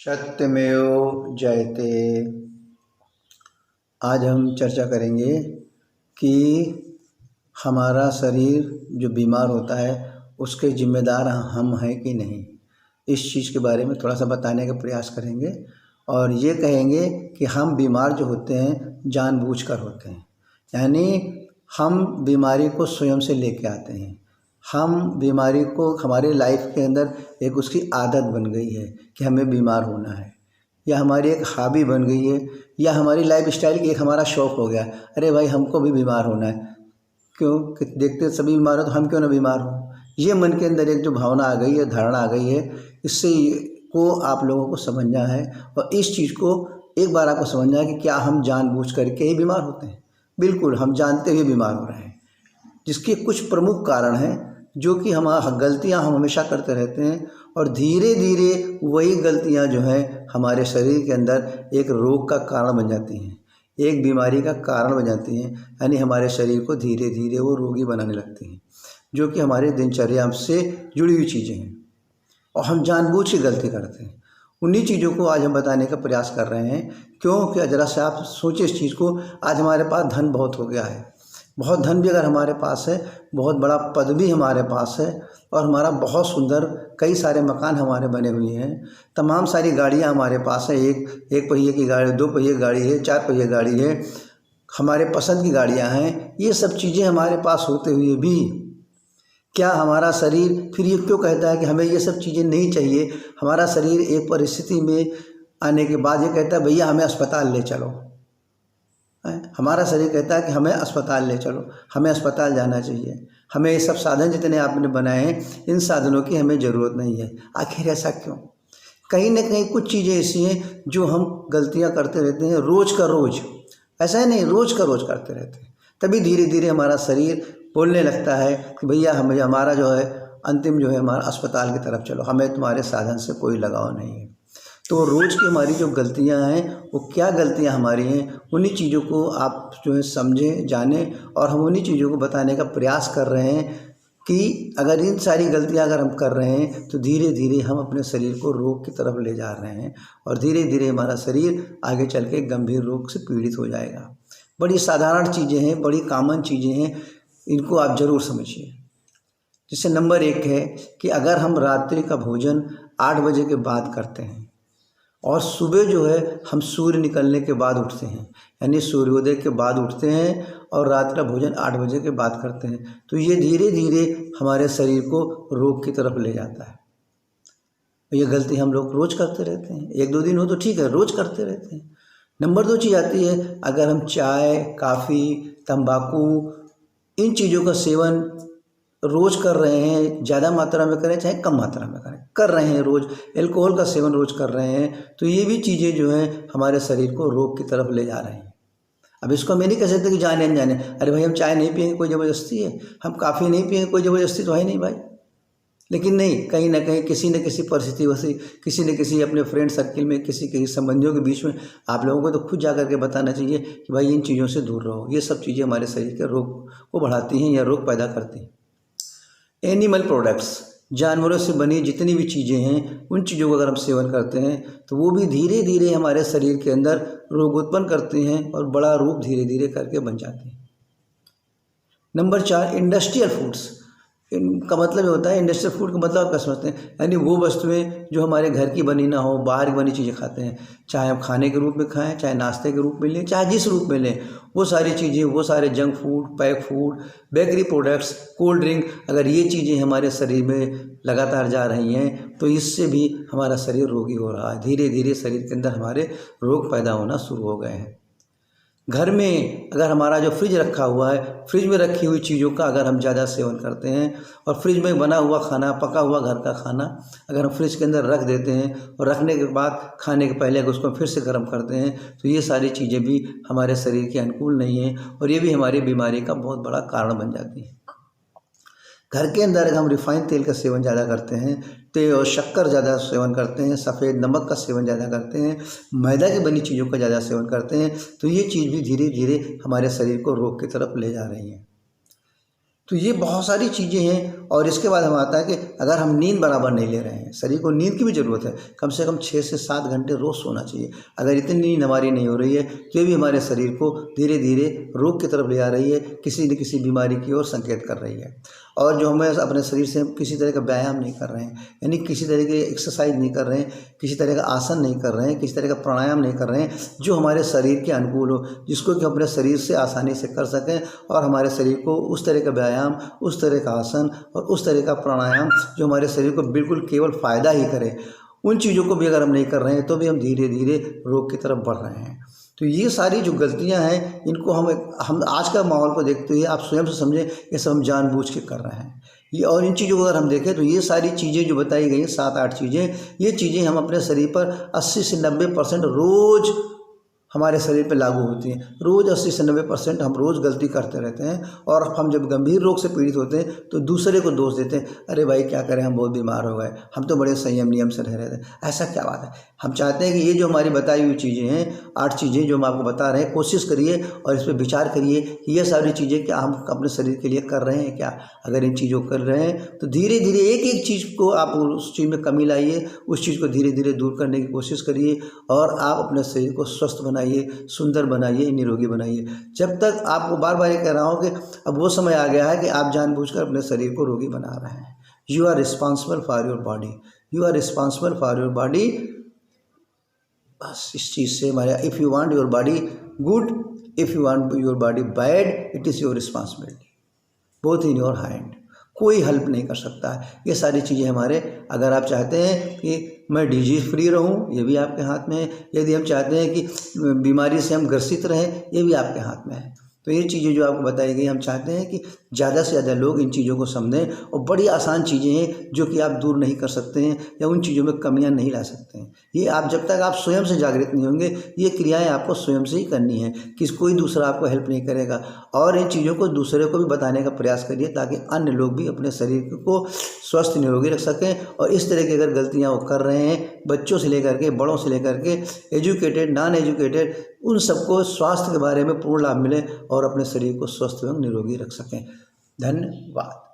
सत्यमेव जयते। आज हम चर्चा करेंगे कि हमारा शरीर जो बीमार होता है उसके जिम्मेदार हम हैं कि नहीं। इस चीज़ के बारे में थोड़ा सा बताने का प्रयास करेंगे और ये कहेंगे कि हम बीमार जो होते हैं जानबूझकर होते हैं, यानी हम बीमारी को स्वयं से लेके आते हैं। हम बीमारी को हमारे लाइफ के अंदर एक उसकी आदत बन गई है कि हमें बीमार होना है, या हमारी एक हॉबी बन गई है, या हमारी लाइफ स्टाइल की एक हमारा शौक़ हो गया। अरे भाई हमको भी बीमार होना है, क्यों कि देखते सभी बीमार हो तो हम क्यों ना बीमार हो। ये मन के अंदर एक जो भावना आ गई है, धारणा आ गई है, इससे को आप लोगों को समझना है। और इस चीज़ को एक बार आपको समझना है कि क्या हम जानबूझ करके ही बीमार होते हैं। बिल्कुल हम जानते हुए बीमार हो रहे हैं, जिसके कुछ प्रमुख कारण हैं जो कि हम गलतियां हम हमेशा करते रहते हैं, और धीरे धीरे वही गलतियां जो हैं हमारे शरीर के अंदर एक रोग का कारण बन जाती हैं, एक बीमारी का कारण बन जाती हैं। यानी हमारे शरीर को धीरे धीरे वो रोगी बनाने लगती हैं, जो कि हमारे दिनचर्या से जुड़ी हुई चीज़ें हैं और हम जानबूझ के गलती करते हैं। उन्हीं चीज़ों को आज हम बताने का प्रयास कर रहे हैं। क्योंकि ज़रा से आप सोचिए इस चीज़ को। आज हमारे पास धन बहुत हो गया है, बहुत धन भी अगर हमारे पास है, बहुत बड़ा पद भी हमारे पास है, और हमारा बहुत सुंदर कई सारे मकान हमारे बने हुए हैं, तमाम सारी गाड़ियां हमारे पास है, एक पहिए की गाड़ी, दो पहिए गाड़ी है, चार पहिए गाड़ी है, हमारे पसंद की गाड़ियां हैं। ये सब चीज़ें हमारे पास होते हुए भी क्या हमारा शरीर फिर ये क्यों कहता है कि हमें ये सब चीज़ें नहीं चाहिए। हमारा शरीर एक परिस्थिति में आने के बाद ये कहता है भैया हमें अस्पताल ले चलो। हमारा शरीर कहता है कि हमें अस्पताल ले चलो, हमें अस्पताल जाना चाहिए, हमें ये सब साधन जितने आपने बनाए हैं इन साधनों की हमें ज़रूरत नहीं है। आखिर ऐसा क्यों? कहीं ना कहीं कुछ चीज़ें ऐसी हैं जो हम गलतियां करते रहते हैं रोज़ का रोज़। ऐसा है नहीं, रोज़ का रोज़ करते रहते हैं, तभी धीरे धीरे हमारा शरीर बोलने लगता है कि भैया हमारा जो है अंतिम जो है हमारा अस्पताल की तरफ चलो, हमें तुम्हारे साधन से कोई लगाव नहीं है। तो रोज़ की हमारी जो गलतियां हैं वो क्या गलतियां हमारी हैं, उन्हीं चीज़ों को आप जो है समझें, जानें, और हम उन्हीं चीज़ों को बताने का प्रयास कर रहे हैं कि अगर इन सारी गलतियां अगर हम कर रहे हैं तो धीरे धीरे हम अपने शरीर को रोग की तरफ ले जा रहे हैं, और धीरे धीरे हमारा शरीर आगे चल के गंभीर रोग से पीड़ित हो जाएगा। बड़ी साधारण चीज़ें हैं, बड़ी कॉमन चीज़ें हैं, इनको आप ज़रूर समझिए। जैसे नंबर 1 है कि अगर हम रात्रि का भोजन 8 बजे के बाद करते हैं और सुबह जो है हम सूर्य निकलने के बाद उठते हैं, यानी सूर्योदय के बाद उठते हैं और रात का भोजन 8 बजे के बाद करते हैं, तो ये धीरे धीरे हमारे शरीर को रोग की तरफ ले जाता है। ये गलती हम लोग रोज़ करते रहते हैं, 1-2 दिन हो तो ठीक है, रोज़ करते रहते हैं। नंबर 2 चीज़ आती है, अगर हम चाय, काफ़ी, तंबाकू, इन चीज़ों का सेवन रोज़ कर रहे हैं, ज़्यादा मात्रा में करें चाहे कम मात्रा में करें, कर रहे हैं रोज़, एल्कोहल का सेवन रोज़ कर रहे हैं, तो ये भी चीज़ें जो हैं हमारे शरीर को रोग की तरफ ले जा रहे हैं। अब इसको हम ये नहीं कह सकते कि जाने अनजाने, अरे भाई हम चाय नहीं पिएंगे कोई ज़बरदस्ती है, हम काफ़ी नहीं पिएंगे कोई ज़बरदस्ती तो है नहीं भाई। लेकिन नहीं, कहीं ना कहीं किसी न किसी परिस्थिति वैसी, किसी न किसी अपने फ्रेंड सर्किल में, किसी संबंधियों के बीच में आप लोगों को तो खुद जा करके बताना चाहिए कि भाई इन चीज़ों से दूर रहो। ये सब चीज़ें हमारे शरीर के रोग को बढ़ाती हैं या रोग पैदा करती हैं। एनिमल प्रोडक्ट्स, जानवरों से बनी जितनी भी चीज़ें हैं उन चीज़ों का अगर हम सेवन करते हैं तो वो भी धीरे धीरे हमारे शरीर के अंदर रोग उत्पन्न करती हैं और बड़ा रूप धीरे धीरे करके बन जाते हैं। Number 4, industrial foods. इनका मतलब ये होता है, इंडस्ट्रियल फूड का मतलब आप क्या समझते हैं, यानी वो वस्तुएं जो हमारे घर की बनी ना हो, बाहर की बनी चीज़ें खाते हैं, चाहे हम खाने के रूप में खाएं, चाहे नाश्ते के रूप में लें, चाहे जिस रूप में लें, वो सारी चीज़ें, वो सारे junk food, pack food, bakery products, cold drink, अगर ये चीज़ें हमारे शरीर में लगातार जा रही हैं तो इससे भी हमारा शरीर रोगी हो रहा है। धीरे धीरे शरीर के अंदर हमारे रोग पैदा होना शुरू हो गए हैं। घर में अगर हमारा जो फ्रिज रखा हुआ है, फ्रिज में रखी हुई चीज़ों का अगर हम ज़्यादा सेवन करते हैं, और फ्रिज में बना हुआ खाना, पका हुआ घर का खाना अगर हम फ्रिज के अंदर रख देते हैं और रखने के बाद खाने के पहले अगर उसको फिर से गर्म करते हैं, तो ये सारी चीज़ें भी हमारे शरीर के अनुकूल नहीं हैं और ये भी हमारी बीमारी का बहुत बड़ा कारण बन जाती है। घर के अंदर अगर हम रिफाइंड तेल का सेवन ज़्यादा करते हैं, तेल और शक्कर ज़्यादा सेवन करते हैं, सफ़ेद नमक का सेवन ज़्यादा करते हैं, मैदा की बनी चीज़ों का ज़्यादा सेवन करते हैं, तो ये चीज़ भी धीरे धीरे हमारे शरीर को रोग की तरफ ले जा रही है। तो ये बहुत सारी चीज़ें हैं। और इसके बाद हम आता है कि अगर हम नींद बराबर नहीं ले रहे हैं, शरीर को नींद की भी ज़रूरत है, कम से कम 6 से 7 घंटे रोज़ सोना चाहिए। अगर इतनी नींद हमारी नहीं हो रही है तो ये भी हमारे शरीर को धीरे धीरे रोग की तरफ ले आ रही है, किसी न किसी बीमारी की ओर संकेत कर रही है। और जो हमें अपने शरीर से किसी तरह का व्यायाम नहीं कर रहे हैं, यानी किसी तरह की एक्सरसाइज नहीं कर रहे हैं, किसी तरह का आसन नहीं कर रहे हैं, किसी तरह का प्राणायाम नहीं कर रहे हैं जो हमारे शरीर के अनुकूल हो, जिसको कि अपने शरीर से आसानी से कर सकें और हमारे शरीर को उस तरह का व्यायाम, उस तरह का आसन और उस तरह का प्राणायाम जो हमारे शरीर को बिल्कुल केवल फ़ायदा ही करे, उन चीज़ों को भी अगर हम नहीं कर रहे हैं तो भी हम धीरे धीरे रोग की तरफ बढ़ रहे हैं। तो ये सारी जो गलतियां हैं इनको हम आज का माहौल को देखते हुए आप स्वयं से समझें ये सब हम जानबूझ के कर रहे हैं ये। और इन चीज़ों को अगर हम देखें तो ये सारी चीज़ें जो बताई गई हैं 7-8 चीज़ें, ये चीज़ें हम अपने शरीर पर 80 से 90% रोज़ हमारे शरीर पे लागू होती हैं। रोज़ 80 से 90% हम रोज़ गलती करते रहते हैं। और हम जब गंभीर रोग से पीड़ित होते हैं तो दूसरे को दोष देते हैं, अरे भाई क्या करें, हम बहुत बीमार हो गए, हम तो बड़े संयम नियम से रह रहे थे। ऐसा क्या बात है? हम चाहते हैं कि ये जो हमारी बताई हुई चीज़ें हैं, 8 चीज़ें जो हम आपको बता रहे हैं, कोशिश करिए और इस पर विचार करिए कि ये सारी चीज़ें क्या हम अपने शरीर के लिए कर रहे हैं क्या। अगर इन चीज़ों को कर रहे हैं तो धीरे धीरे एक एक चीज़ को आप उस चीज़ में कमी लाइए, उस चीज़ को धीरे धीरे दूर करने की कोशिश करिए और आप अपने शरीर को स्वस्थ बनाइए, सुंदर बनाइए, निरोगी बनाइए। जब तक आपको बार बार ये कह रहा हूँ कि अब वो समय आ गया है कि आप जानबूझकर अपने शरीर को रोगी बना रहे हैं। You are responsible for your body, you are responsible for your body. बस इस चीज़ से हमारे, if you want your body good, if you want your body bad, it is your responsibility, both in your hand. कोई help नहीं कर सकता है ये सारी चीज़ें हमारे। अगर आप चाहते हैं कि मैं डिजीज़ फ्री रहूं, ये भी आपके हाथ में है। यदि हम चाहते हैं कि बीमारी से हम ग्रसित रहें, ये भी आपके हाथ में है। तो ये चीज़ें जो आपको बताई गई, हम चाहते हैं कि ज़्यादा से ज़्यादा लोग इन चीज़ों को समझें। और बड़ी आसान चीज़ें हैं जो कि आप दूर नहीं कर सकते हैं या उन चीज़ों में कमियां नहीं ला सकते हैं। ये आप जब तक आप स्वयं से जागृत नहीं होंगे, ये क्रियाएं आपको स्वयं से ही करनी है, कोई दूसरा आपको हेल्प नहीं करेगा। और इन चीज़ों को दूसरे को भी बताने का प्रयास करिए ताकि अन्य लोग भी अपने शरीर को स्वस्थ निरोगी रख सकें। और इस तरह की अगर गलतियाँ वो कर रहे हैं, बच्चों से लेकर के बड़ों से लेकर के एजुकेटेड नॉन एजुकेटेड, उन सबको स्वास्थ्य के बारे में पूर्ण लाभ मिले और अपने शरीर को स्वस्थ एवं निरोगी रख सकें। धन्यवाद।